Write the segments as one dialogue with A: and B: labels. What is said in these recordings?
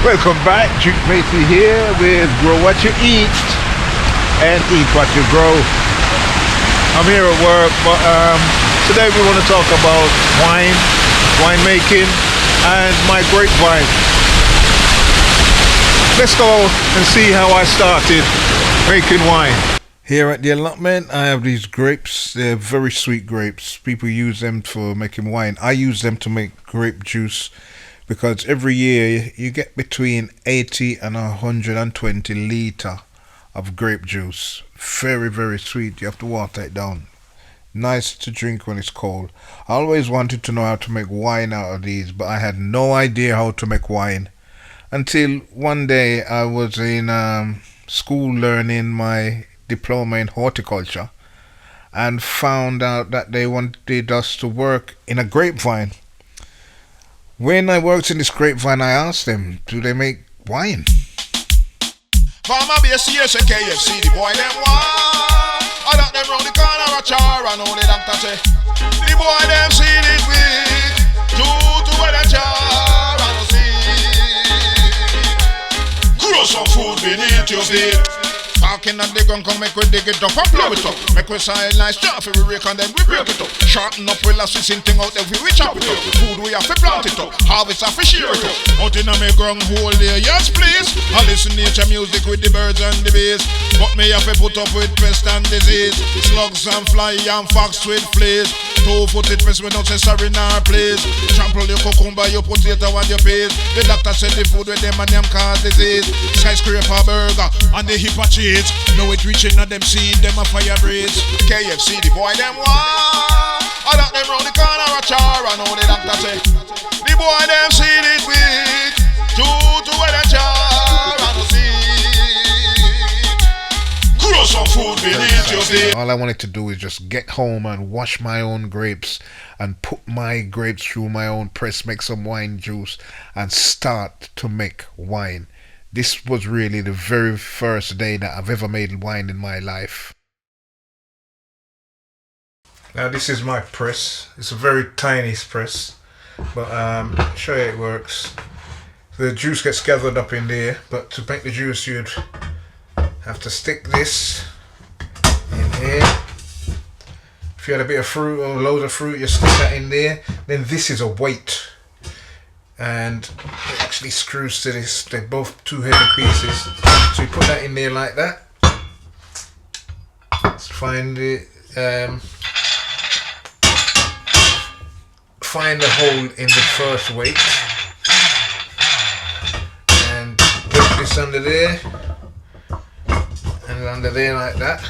A: Welcome back, Baysee here with Grow What You Eat and Eat What You Grow. I'm here at work, but today we want to talk about winemaking, and my grapevine. Let's go and see how I started making wine. Here at the allotment, I have these grapes. They're very sweet grapes. People use them for making wine. I use them to make grape juice, because every year you get between 80 and 120 litre of grape juice. Very, very sweet. You have to water it down. Nice to drink when it's cold. I always wanted to know how to make wine out of these, but I had no idea how to make wine until one day I was in school learning my diploma in horticulture and found out that they wanted us to work in a grapevine. When I worked in this grapevine, I asked them, do they make wine?
B: Farmer Baysee, KFC, the boy them want. I got them round the corner a char, and all the doctor say the boy them see it weak. Due to where the char and see. Grow some food beneath your feet. Talking at the gun, come make we dig it up and blow it up. Make we silence, chaff we rake and then we break it up. Sharpen up, we'll assist in thing out there, we chop it up. Food we have to plant it up, harvest have to share it up. Out in a me ground hole there, yes please. I listen nature music with the birds and the bees. But me have to put up with pest and disease. Slugs and fly and fox with fleas. Two-footed pest we don't say sorry nor please. Trample your cucumber, your potato and your peas. The doctor said the food with them and them cause disease. Skyscraper burger and the hip cheese. Know it reaching at them seed, them a fire breeze. KFC, the boy them want. I got them round the corner a char, and all the doctor say the boy them seed it weak. Due to where the char and seed. Grow some food beneath your feet.
A: All I wanted to do is just get home and wash my own grapes and put my grapes through my own press, make some wine juice and start to make wine. This was really the very first day that I've ever made wine in my life. Now this is my press. It's a very tiny press, but I'll show you it works. The juice gets gathered up in there, but to make the juice you'd have to stick this in here. If you had a bit of fruit or loads of fruit, you stick that in there. Then this is a weight, and it actually screws to this. They're both two heavy pieces, so you put that in there like that. Let's find the hole in the first weight and put this under there and under there like that,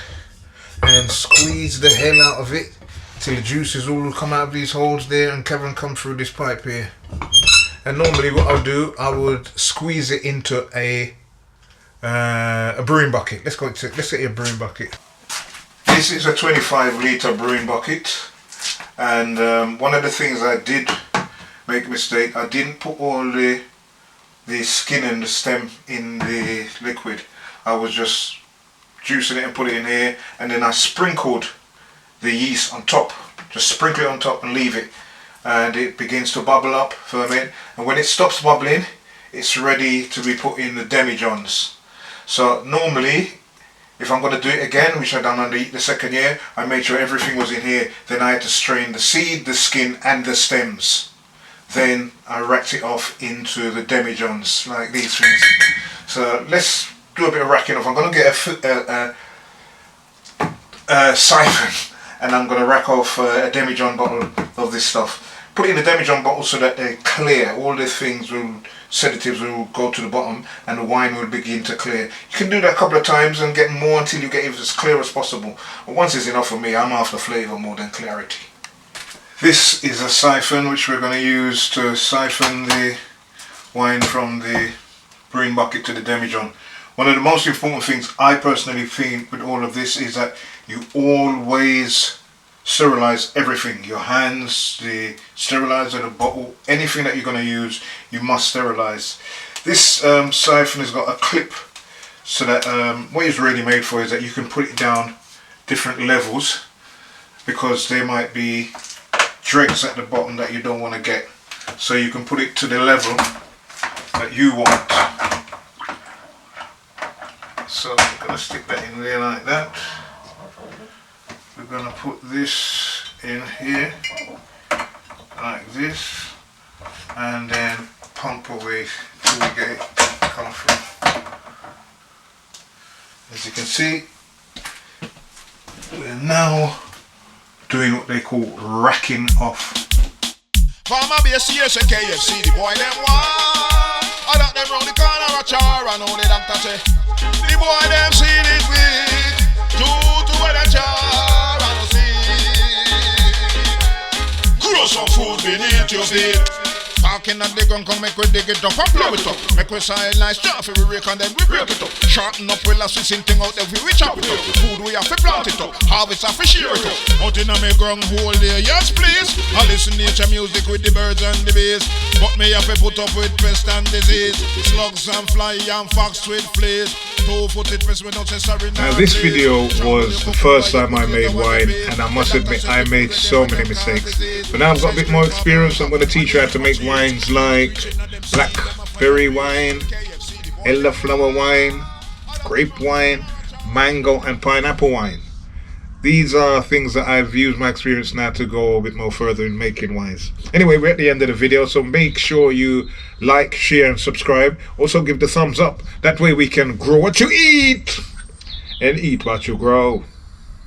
A: and squeeze the hell out of it till the juices all come out of these holes there and come through this pipe here. And normally what I'll do, I would squeeze it into a brewing bucket. Let's get your brewing bucket. This is a 25 litre brewing bucket, and one of the things I did make a mistake, I didn't put all the skin and the stem in the liquid. I was just juicing it and put it in here, and then I sprinkled the yeast on top. Just sprinkle it on top and leave it. And it begins to bubble up, ferment, and when it stops bubbling, it's ready to be put in the demijohns. So normally, if I'm going to do it again, which I've done on the second year, I made sure everything was in here. Then I had to strain the seed, the skin and the stems. Then I racked it off into the demijohns, like these things. So let's do a bit of racking off. I'm going to get a siphon, and I'm going to rack off a demijohn bottle of this stuff. Put it in the demijohn bottle so that they're clear. All the sedatives will go to the bottom and the wine will begin to clear. You can do that a couple of times and get more until you get it as clear as possible. But once is enough for me. I'm after flavour more than clarity. This is a siphon which we're going to use to siphon the wine from the brewing bucket to the demijohn. One of the most important things I personally think with all of this is that you always sterilize everything. Your hands, the sterilizer, the bottle, anything that you're going to use, you must sterilize. This siphon has got a clip, so that what it's really made for is that you can put it down different levels, because there might be dregs at the bottom that you don't want to get. So you can put it to the level that you want. So we're going to stick that in there like that. We're going to put this in here like this, and then pump away till we get it come through. As you can see, we're now doing what they call racking off.
B: Farmer Baysee, KFC, the boy them want. I got them round the corner a char, and all the doctor say the boy them see it with 2 to 1 a jar, and see. Grow some food beneath your feet. Parking at the gun, come make we dig it up and blow it up. Make we silence stuff, we rake and then we break it up. Shorten up, we'll see something out there, we chop it up. Food we have to plant it up, harvest have to share it up. Out in a me ground hole there, yes please. I listen nature music with the birds and the bees. But me have to put up with pest and disease. Slugs and fly and fox with fleas. Two-footed pest with no sorry.
A: Now this video was the first time I made wine, and I must admit I made so many mistakes. But now I've got a bit more experience. I'm going to teach you how to make wines like blackberry wine, elderflower wine, grape wine, mango and pineapple wine. These are things that I've used my experience now to go a bit more further in making wines. Anyway, we're at the end of the video, so make sure you like, share and subscribe. Also give the thumbs up. That way we can grow what you eat and eat what you grow.